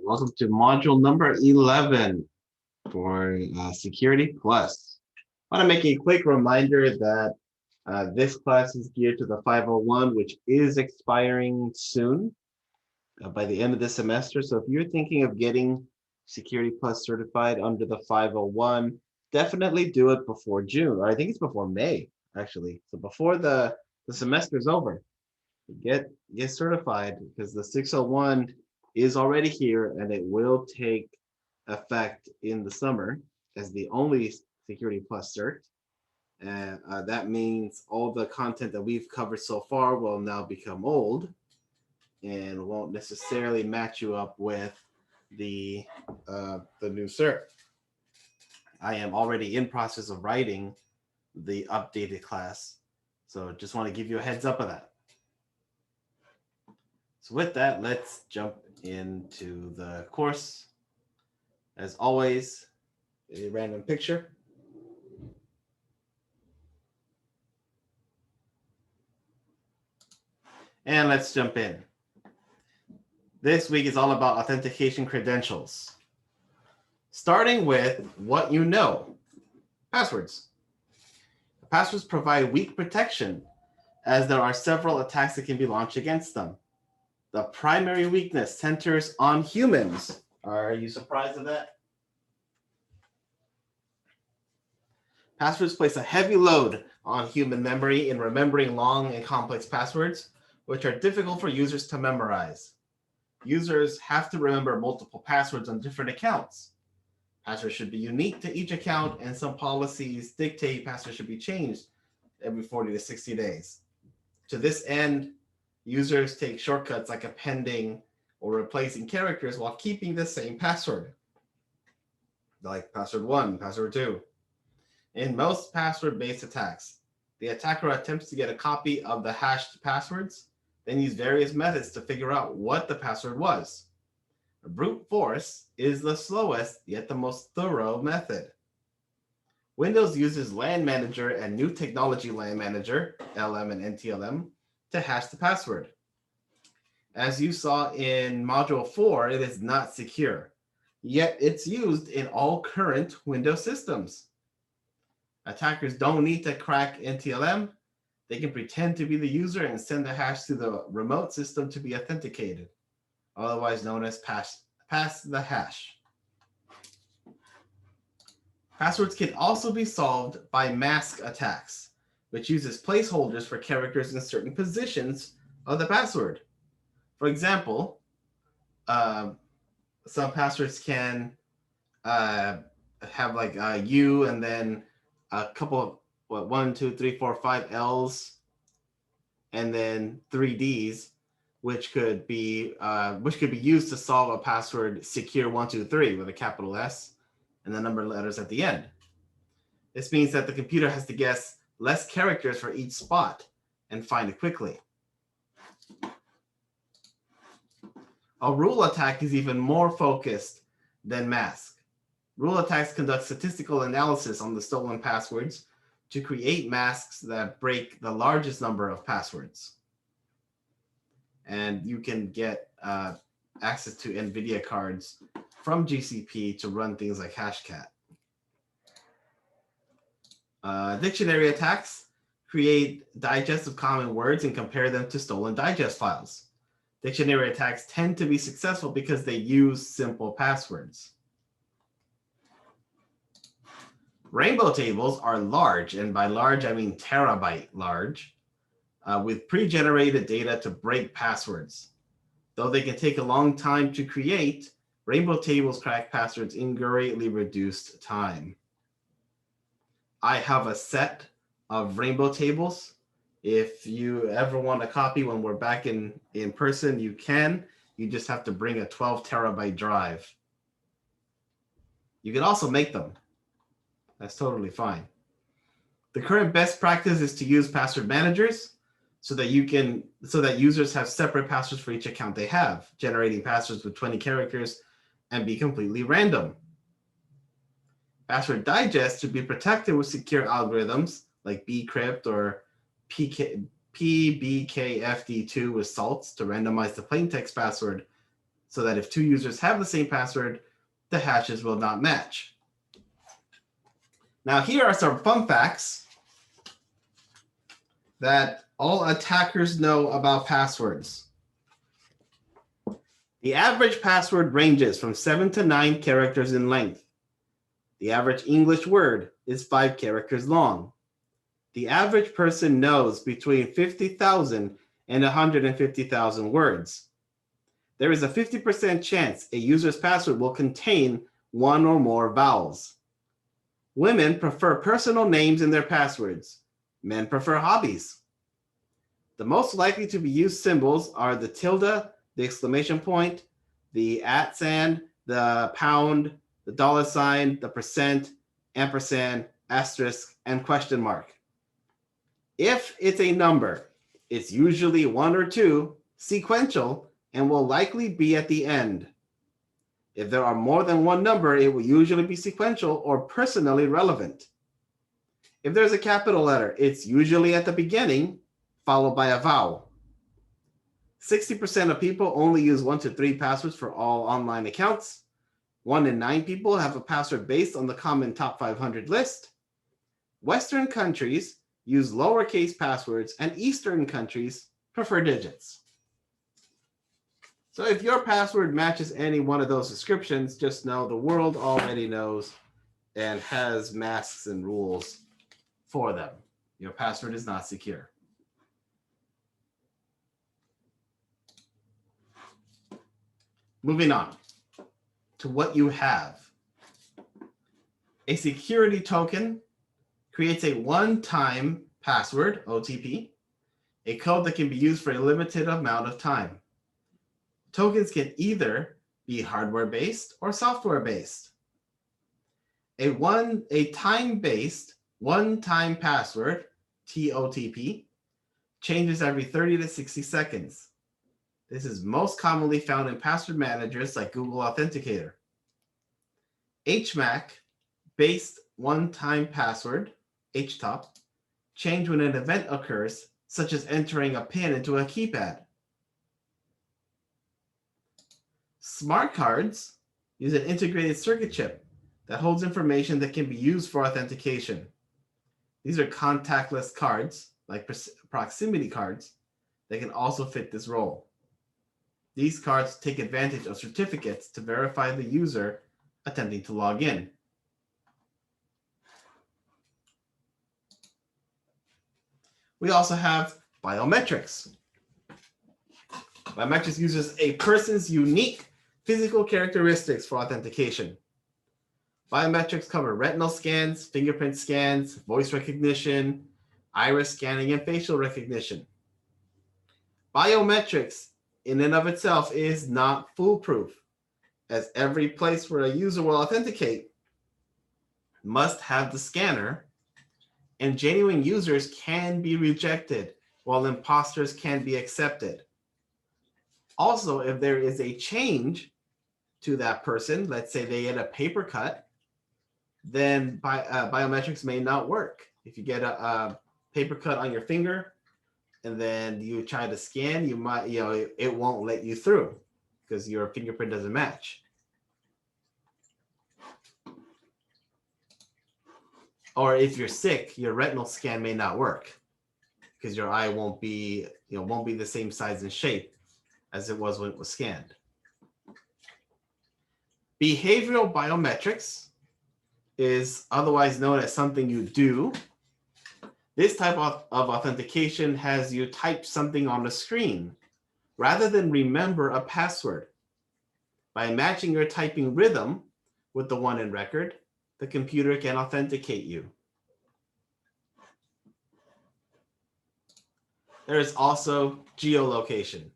Welcome to module number 11 for Security Plus. I want to make a quick reminder that this class is geared to the 501, which is expiring soon by the end of the semester. So if you're thinking of getting Security Plus certified under the 501, definitely do it before June, or I think it's before May, actually. So before the semester is over, get certified, because the 601 is already here and it will take effect in the summer as the only Security Plus cert. And that means all the content that we've covered so far will now become old and won't necessarily match you up with the new cert. I am already in process of writing the updated class, so just want to give you a heads up of that. So with that, let's jump into the course. As always, a random picture. And let's jump in. This week is all about authentication credentials. Starting with what you know, passwords. Passwords provide weak protection as there are several attacks that can be launched against them. The primary weakness centers on humans. Are you surprised at that? Passwords place a heavy load on human memory in remembering long and complex passwords, which are difficult for users to memorize. Users have to remember multiple passwords on different accounts. Passwords should be unique to each account, and some policies dictate passwords should be changed every 40 to 60 days. To this end, users take shortcuts like appending or replacing characters while keeping the same password, like password 1, password 2. In most password-based attacks, the attacker attempts to get a copy of the hashed passwords, then use various methods to figure out what the password was. Brute force is the slowest yet the most thorough method. Windows uses LAN Manager and New Technology LAN Manager, LM and NTLM, to hash the password. As you saw in Module 4, it is not secure, yet it's used in all current Windows systems. Attackers don't need to crack NTLM. They can pretend to be the user and send the hash to the remote system to be authenticated, otherwise known as pass the hash. Passwords can also be solved by mask attacks, which uses placeholders for characters in certain positions of the password. For example, some passwords can have like U and then a couple of 1, 2, 3, 4, 5 L's and then 3 D's, which could be used to solve a password secure 1, 2, 3 with a capital S and the number of letters at the end. This means that the computer has to guess less characters for each spot and find it quickly. A rule attack is even more focused than mask. Rule attacks conduct statistical analysis on the stolen passwords to create masks that break the largest number of passwords. And you can get access to NVIDIA cards from GCP to run things like Hashcat. Dictionary attacks create digests of common words and compare them to stolen digest files. Dictionary attacks tend to be successful because they use simple passwords. Rainbow tables are large, and by large, I mean terabyte large, with pre-generated data to break passwords. Though they can take a long time to create, rainbow tables crack passwords in greatly reduced time. I have a set of rainbow tables. If you ever want a copy when we're back in person, you can. You just have to bring a 12 terabyte drive. You can also make them. That's totally fine. The current best practice is to use password managers so that users have separate passwords for each account they have, generating passwords with 20 characters and be completely random. Password digest should be protected with secure algorithms like bcrypt or PBKFD2 with salts to randomize the plaintext password so that if two users have the same password, the hashes will not match. Now, here are some fun facts that all attackers know about passwords. The average password ranges from 7 to 9 characters in length. The average English word is 5 characters long. The average person knows between 50,000 and 150,000 words. There is a 50% chance a user's password will contain one or more vowels. Women prefer personal names in their passwords. Men prefer hobbies. The most likely to be used symbols are the tilde, the exclamation point, the @, the pound, the $sign, the %, ampersand, asterisk, and question mark. If it's a number, it's usually 1 or 2, sequential, and will likely be at the end. If there are more than one number, it will usually be sequential or personally relevant. If there's a capital letter, it's usually at the beginning, followed by a vowel. 60% of people only use 1 to 3 passwords for all online accounts. 1 in 9 people have a password based on the common top 500 list. Western countries use lowercase passwords, and Eastern countries prefer digits. So if your password matches any one of those descriptions, just know the world already knows and has masks and rules for them. Your password is not secure. Moving on to what you have. A security token creates a one-time password, OTP, a code that can be used for a limited amount of time. Tokens can either be hardware-based or software-based. A time-based one-time password, TOTP, changes every 30 to 60 seconds. This is most commonly found in password managers like Google Authenticator. HMAC-based one-time password, HTOP, change when an event occurs, such as entering a PIN into a keypad. Smart cards use an integrated circuit chip that holds information that can be used for authentication. These are contactless cards, like proximity cards, that can also fit this role. These cards take advantage of certificates to verify the user attempting to log in. We also have biometrics. Biometrics uses a person's unique physical characteristics for authentication. Biometrics cover retinal scans, fingerprint scans, voice recognition, iris scanning, and facial recognition. Biometrics in and of itself is not foolproof, as every place where a user will authenticate must have the scanner, and genuine users can be rejected while imposters can be accepted. Also, if there is a change to that person, let's say they get a paper cut, then biometrics may not work. If you get a paper cut on your finger and then you try to scan, you might, it won't let you through because your fingerprint doesn't match. Or if you're sick, your retinal scan may not work because your eye won't be the same size and shape as it was when it was scanned. Behavioral biometrics is otherwise known as something you do. This type of authentication has you type something on the screen rather than remember a password. By matching your typing rhythm with the one in record, the computer can authenticate you. There is also geolocation.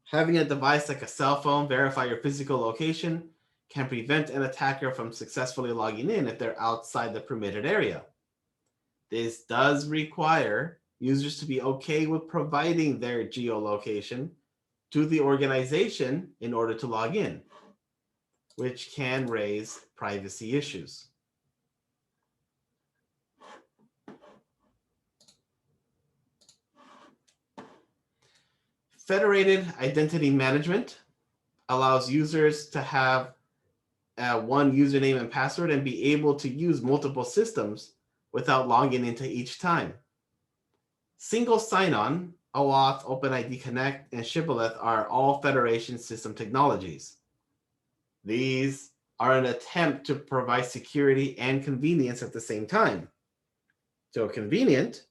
Having a device like a cell phone verify your physical location can prevent an attacker from successfully logging in if they're outside the permitted area. This does require users to be okay with providing their geolocation to the organization in order to log in, which can raise privacy issues. Federated identity management allows users to have one username and password and be able to use multiple systems without logging into each time. Single sign-on, OAuth, OpenID Connect, and Shibboleth are all Federation system technologies. These are an attempt to provide security and convenience at the same time. So convenient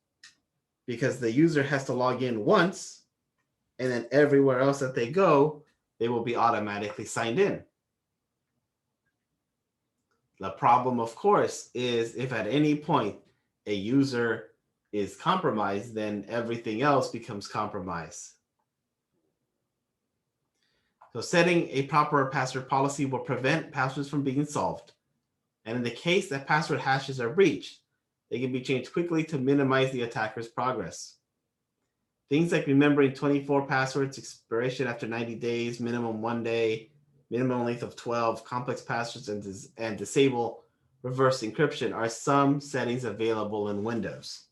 because the user has to log in once, and then everywhere else that they go, they will be automatically signed in. The problem, of course, is if at any point a user is compromised, then everything else becomes compromised. So setting a proper password policy will prevent passwords from being solved. And in the case that password hashes are breached, they can be changed quickly to minimize the attacker's progress. Things like remembering 24 passwords, expiration after 90 days, minimum 1 day, minimum length of 12, complex passwords, and disable reverse encryption are some settings available in Windows.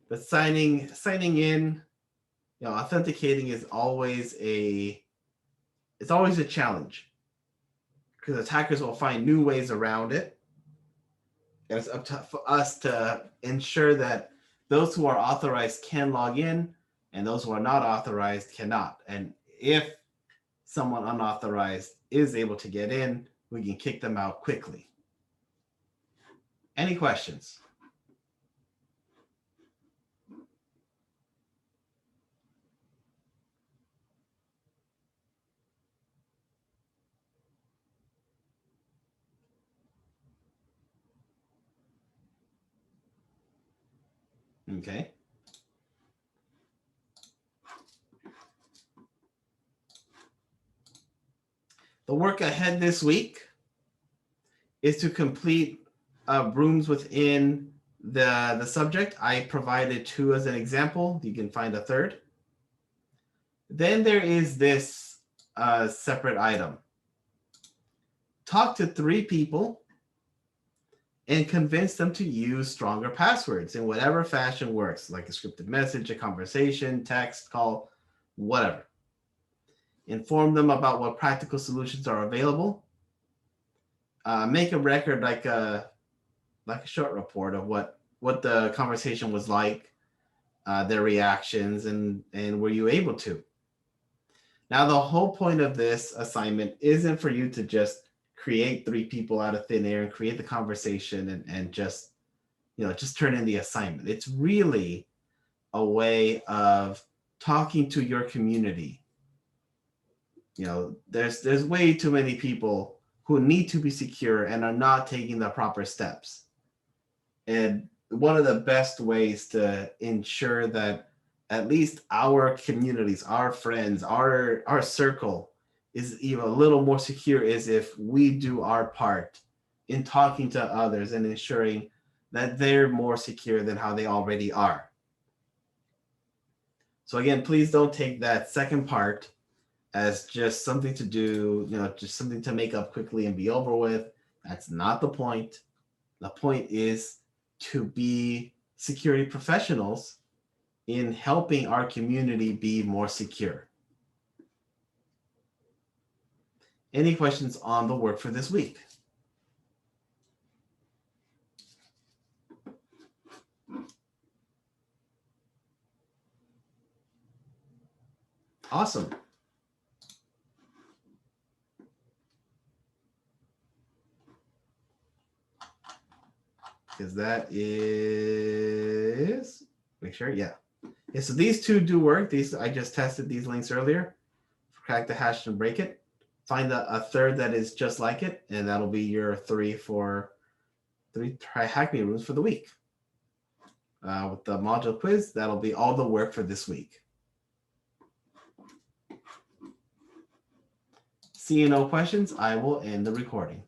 But signing in, authenticating is always a challenge because attackers will find new ways around it. And it's up to us to ensure that those who are authorized can log in and those who are not authorized cannot. And if someone unauthorized is able to get in, we can kick them out quickly. Any questions? Okay. The work ahead this week is to complete rooms within the subject. I provided 2 as an example. You can find a third. Then there is this separate item. Talk to 3 people and convince them to use stronger passwords in whatever fashion works, like a scripted message, a conversation, text, call, whatever. Inform them about what practical solutions are available. Make a record like a short report of what the conversation was like, their reactions, and were you able to. Now, the whole point of this assignment isn't for you to just create 3 people out of thin air and create the conversation and just turn in the assignment. It's really a way of talking to your community. There's way too many people who need to be secure and are not taking the proper steps. And one of the best ways to ensure that at least our communities, our friends, our circle is even a little more secure is if we do our part in talking to others and ensuring that they're more secure than how they already are. So again, please don't take that second part as just something to do, just something to make up quickly and be over with. That's not the point. The point is to be security professionals in helping our community be more secure. Any questions on the work for this week? Awesome. Because that is, make sure, yeah. So these 2 do work. I just tested these links earlier. Crack the hash and break it. Find a third that is just like it, and that'll be your 3 try Hack Me rooms for the week. With the module quiz, that'll be all the work for this week. Seeing no questions, I will end the recording.